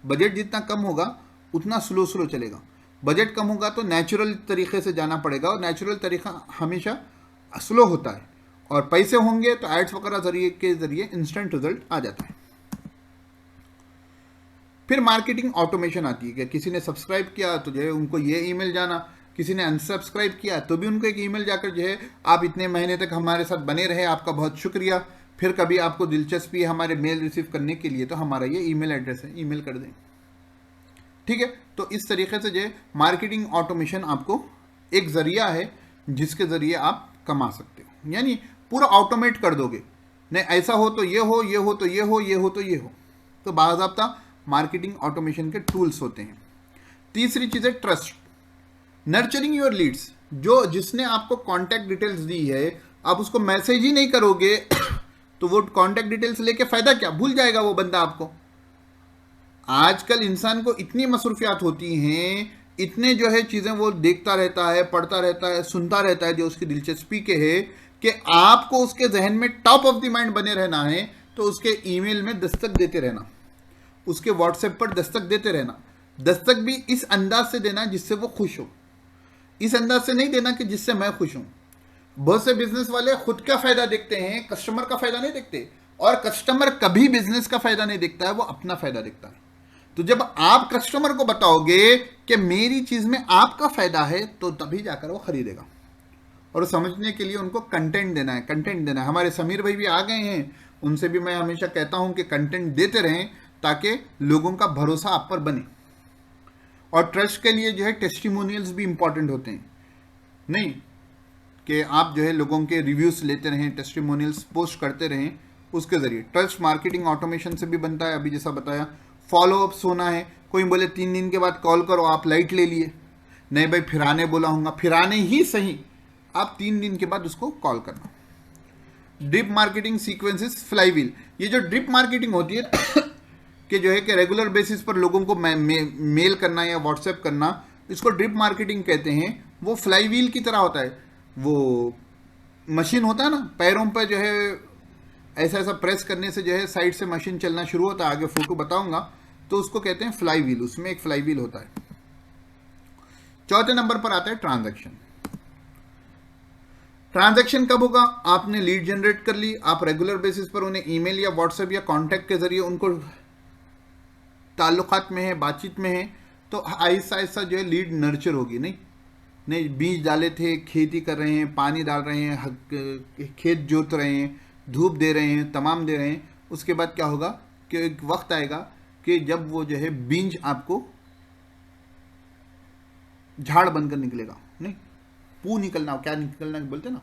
Speaker 1: बजट जितना कम होगा उतना स्लो स्लो चलेगा। बजट कम होगा तो नेचुरल तरीके से जाना पड़ेगा, और नेचुरल तरीका हमेशा स्लो होता है, और पैसे होंगे तो एड्स वगैरह जरिए के जरिए इंस्टेंट रिजल्ट आ जाता है। फिर मार्केटिंग ऑटोमेशन आती है कि किसी ने सब्सक्राइब किया तो जो है उनको ये ईमेल जाना, किसी ने अनसब्सक्राइब किया तो भी उनको एक ईमेल जाकर जो है आप इतने महीने तक हमारे साथ बने रहे, आपका बहुत शुक्रिया, फिर कभी आपको दिलचस्पी है हमारे मेल रिसीव करने के लिए तो हमारा ये ईमेल एड्रेस है, ईमेल कर दें। ठीक है, तो इस तरीके से जो है मार्केटिंग ऑटोमेशन आपको एक जरिया है जिसके जरिए आप कमा सकते हो, यानी पूरा ऑटोमेट कर दोगे, नहीं ऐसा हो तो ये हो, ये हो तो ये हो, ये हो तो ये हो। तो बाज़ाब्ता मार्केटिंग ऑटोमेशन के टूल्स होते हैं। तीसरी चीज़ है ट्रस्ट, नर्चरिंग योर लीड्स। जो जिसने आपको कॉन्टैक्ट डिटेल्स दी है, आप उसको मैसेज ही नहीं करोगे तो वो कॉन्टैक्ट डिटेल्स लेके फ़ायदा क्या, भूल जाएगा वो बंदा आपको। आजकल इंसान को इतनी मसरूफियात होती हैं, इतने जो है चीज़ें वो देखता रहता है, पढ़ता रहता है, सुनता रहता है जो उसकी दिलचस्पी के है, कि आपको उसके जहन में टॉप ऑफ द माइंड बने रहना है तो उसके ईमेल में दस्तक देते रहना, उसके व्हाट्सएप पर दस्तक देते रहना। दस्तक भी इस अंदाज से देना जिससे वो खुश हो, इस अंदाज से नहीं देना कि जिससे मैं खुश हूं। बहुत से बिजनेस वाले खुद का फायदा देखते हैं, कस्टमर का फायदा नहीं देखते, और कस्टमर कभी बिजनेस का फायदा नहीं देखता है, वो अपना फायदा देखता है। तो जब आप कस्टमर को बताओगे कि मेरी चीज में आपका फायदा है तो तभी जाकर वो खरीदेगा। और समझने के लिए उनको कंटेंट देना है, कंटेंट देना है। हमारे समीर भाई भी आ गए हैं, उनसे भी मैं हमेशा कहता हूं कि कंटेंट देते रहें ताकि लोगों का भरोसा आप पर बने। और ट्रस्ट के लिए जो है टेस्टिमोनियल्स भी इंपॉर्टेंट होते हैं, नहीं कि आप जो है लोगों के रिव्यूज़ लेते रहें, टेस्टिमोनियल्स पोस्ट करते रहें, उसके ज़रिए ट्रस्ट मार्केटिंग ऑटोमेशन से भी बनता है। अभी जैसा बताया, फॉलोअप्स होना है, कोई बोले 3 दिन के बाद कॉल करो, आप लाइट ले लिए, नहीं भाई फिराने बोला हूँगा, फिराने ही सही, आप 3 दिन के बाद उसको कॉल करना। ड्रिप मार्केटिंग सीक्वेंसेस, फ्लाईव्हील, ये जो ड्रिप मार्केटिंग होती है कि जो है कि रेगुलर बेसिस पर लोगों को मेल करना या व्हाट्सएप करना, इसको ड्रिप मार्केटिंग कहते हैं। वो फ्लाईव्हील की तरह होता है, वो मशीन होता है ना, पैरों पर जो है ऐसा ऐसा प्रेस करने से जो है साइड से मशीन चलना शुरू होता है, आगे फोटो बताऊंगा, तो उसको कहते हैं फ्लाईव्हील, उसमें एक फ्लाईव्हील होता है। चौथे नंबर पर आता है ट्रांजैक्शन। ट्रांजैक्शन कब होगा? आपने लीड जनरेट कर ली, आप रेगुलर बेसिस पर उन्हें ईमेल या व्हाट्सएप या कॉन्टैक्ट के जरिए उनको ताल्लुकात में है, बातचीत में है, तो आहिस्ता आहिस्ता जो है लीड नर्चर होगी। नहीं बीज डाले थे, खेती कर रहे हैं, पानी डाल रहे हैं, खेत जोत रहे हैं, धूप दे रहे हैं, तमाम दे रहे हैं, उसके बाद क्या होगा कि एक वक्त आएगा कि जब वो जो है बीज आपको झाड़ बनकर निकलेगा, नहीं पू निकलना, क्या निकलना बोलते ना।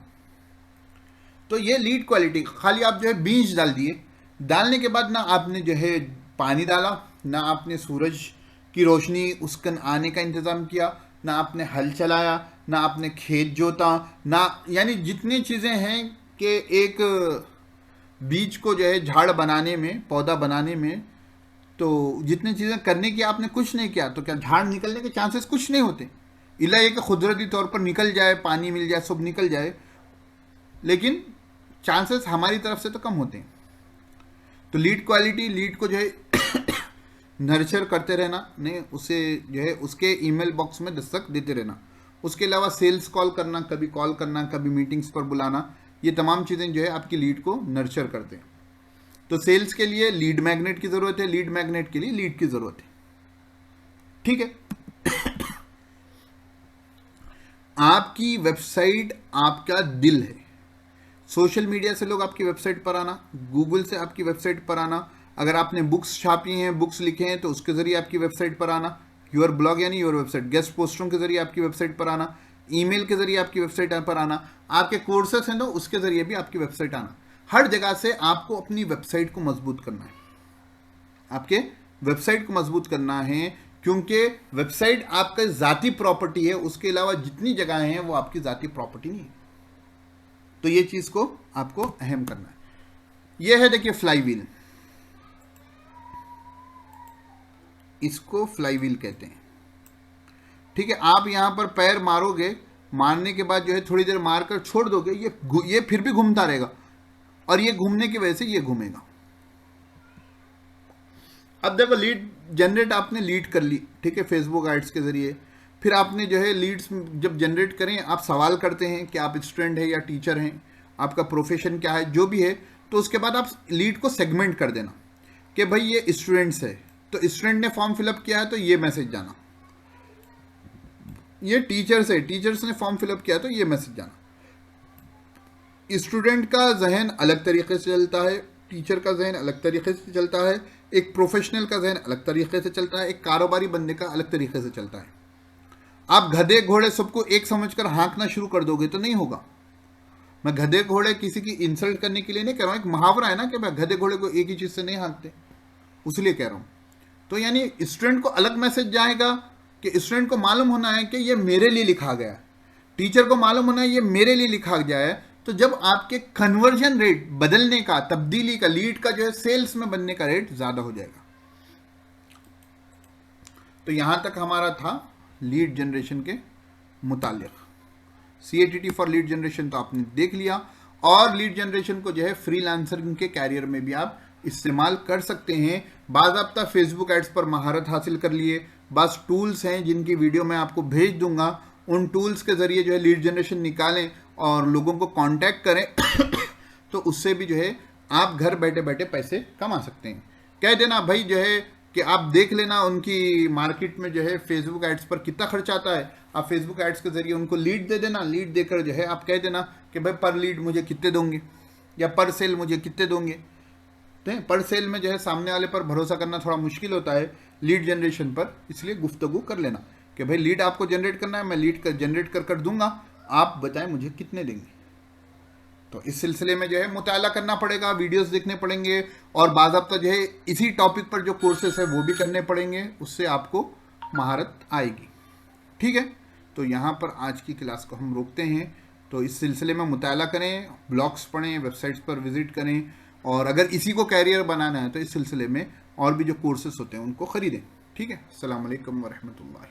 Speaker 1: तो ये लीड क्वालिटी, खाली आप जो है बीज डाल दिए, डालने के बाद ना आपने जो है पानी डाला, ना आपने सूरज की रोशनी उसके आने का इंतज़ाम किया, ना आपने हल चलाया, ना आपने खेत जोता, ना यानी जितनी चीज़ें हैं कि एक बीज को जो है झाड़ बनाने में, पौधा बनाने में, तो जितनी चीज़ें करने की आपने कुछ नहीं किया, तो क्या झाड़ निकलने के चांसेस कुछ नहीं होते। इला ये कि कुदरती तौर पर निकल जाए, पानी मिल जाए, सब निकल जाए, लेकिन चांसेस हमारी तरफ से तो कम होते हैं। तो लीड क्वालिटी, लीड को जो है नर्चर करते रहना, नहीं उसे जो है उसके ईमेल बॉक्स में दस्तक देते रहना। उसके अलावा सेल्स कॉल करना, कभी कॉल करना, कभी मीटिंग्स पर बुलाना, ये तमाम चीज़ें जो है आपकी लीड को नर्चर करते हैं। तो सेल्स के लिए लीड मैग्नेट की ज़रूरत है, लीड मैग्नेट के लिए लीड की ज़रूरत है। ठीक है। आपकी वेबसाइट आपका दिल है। सोशल मीडिया से लोग आपकी वेबसाइट पर आना, गूगल से आपकी वेबसाइट पर आना, अगर आपने बुक्स छापी हैं, बुक्स लिखे हैं, तो उसके जरिए आपकी वेबसाइट पर आना, योर ब्लॉग यानी योर वेबसाइट, गेस्ट पोस्टरों के जरिए आपकी वेबसाइट पर आना, ईमेल के जरिए आपकी वेबसाइट पर आना, आपके कोर्सेस हैं तो उसके जरिए भी आपकी वेबसाइट आना। हर जगह से आपको अपनी वेबसाइट को मजबूत करना है, आपके वेबसाइट को मजबूत करना है, क्योंकि वेबसाइट आपका जाती प्रॉपर्टी है, उसके अलावा जितनी जगह हैं वो आपकी जाती प्रॉपर्टी नहीं है। तो ये चीज को आपको अहम करना है। यह है देखिए फ्लाई व्हील, इसको फ्लाई व्हील कहते हैं। ठीक है, आप यहां पर पैर मारोगे, मारने के बाद जो है थोड़ी देर मारकर छोड़ दोगे, ये फिर भी घूमता रहेगा और ये घूमने की वजह से ये घूमेगा। अब देखो लीड जनरेट आपने लीड कर ली, ठीक है, फेसबुक एड्स के जरिए। फिर आपने जो है लीड्स जब जनरेट करें, आप सवाल करते हैं कि आप स्टूडेंट हैं या टीचर हैं, आपका प्रोफेशन क्या है, जो भी है। तो उसके बाद आप लीड को सेगमेंट कर देना कि भाई ये स्टूडेंट्स है, तो स्टूडेंट ने फॉर्म फिलअप किया है तो ये मैसेज जाना, ये टीचर्स है, टीचर्स ने फॉर्म फिलअप किया तो ये मैसेज जाना। स्टूडेंट का जहन अलग तरीके से चलता है, टीचर का जहन अलग तरीके से चलता है, एक प्रोफेशनल का जहन अलग तरीके से चलता है, एक कारोबारी बंदे का अलग तरीके से चलता है। आप गधे घोड़े सबको एक समझकर हाँकना शुरू कर दोगे तो नहीं होगा। मैं गधे घोड़े किसी की इंसल्ट करने के लिए नहीं कह रहा हूं, एक मुहावरा है ना कि भाई गधे घोड़े को एक ही चीज से नहीं हाँकते, उसलिए कह रहा हूं। तो यानी स्टूडेंट को अलग मैसेज जाएगा कि स्टूडेंट को मालूम होना है कि ये मेरे लिए लिखा गया है, टीचर को मालूम होना है ये मेरे लिए लिखा गया है। तो जब आपके कन्वर्जन रेट बदलने का, तब्दीली का, लीड का जो है सेल्स में बनने का रेट ज्यादा हो जाएगा। तो यहां तक हमारा था लीड जनरेशन के मुतालिक। CATT फॉर लीड जनरेशन तो आपने देख लिया, और लीड जनरेशन को जो है फ्रीलांसरिंग के कैरियर में भी आप इस्तेमाल कर सकते हैं। बाज़ाब्ता फेसबुक एड्स पर महारत हासिल कर लिए, बस टूल्स हैं जिनकी वीडियो मैं आपको भेज दूंगा, उन टूल्स के जरिए जो है लीड जनरेशन निकालें और लोगों को कांटेक्ट करें तो उससे भी जो है आप घर बैठे बैठे पैसे कमा सकते हैं। कह देना भाई जो है कि आप देख लेना उनकी मार्केट में जो है फेसबुक एड्स पर कितना खर्च आता है, आप फेसबुक एड्स के जरिए उनको लीड दे देना, लीड देकर जो है आप कह देना कि भाई पर लीड मुझे कितने दोगे या पर सेल मुझे कितने दोगे। तो कर सेल में जो है सामने वाले पर भरोसा करना थोड़ा मुश्किल होता है लीड जनरेशन पर, इसलिए गुफ्तगू कर लेना कि भाई लीड आपको जनरेट करना है, मैं लीड जनरेट कर दूंगा, आप बताएं मुझे कितने देंगे। तो इस सिलसिले में जो है मुताला करना पड़ेगा, वीडियोस देखने पड़ेंगे, और बाज़ाब्ता जो है इसी टॉपिक पर जो कोर्सेस है वो भी करने पड़ेंगे, उससे आपको महारत आएगी। ठीक है, तो यहाँ पर आज की क्लास को हम रोकते हैं। तो इस सिलसिले में मुताला करें, ब्लॉग्स पढ़ें, वेबसाइट्स पर विजिट करें, और अगर इसी को कैरियर बनाना है तो इस सिलसिले में और भी जो कोर्सेस होते हैं उनको ख़रीदें। ठीक है, अस्सलाम वालेकुम व रहमतुल्लाह।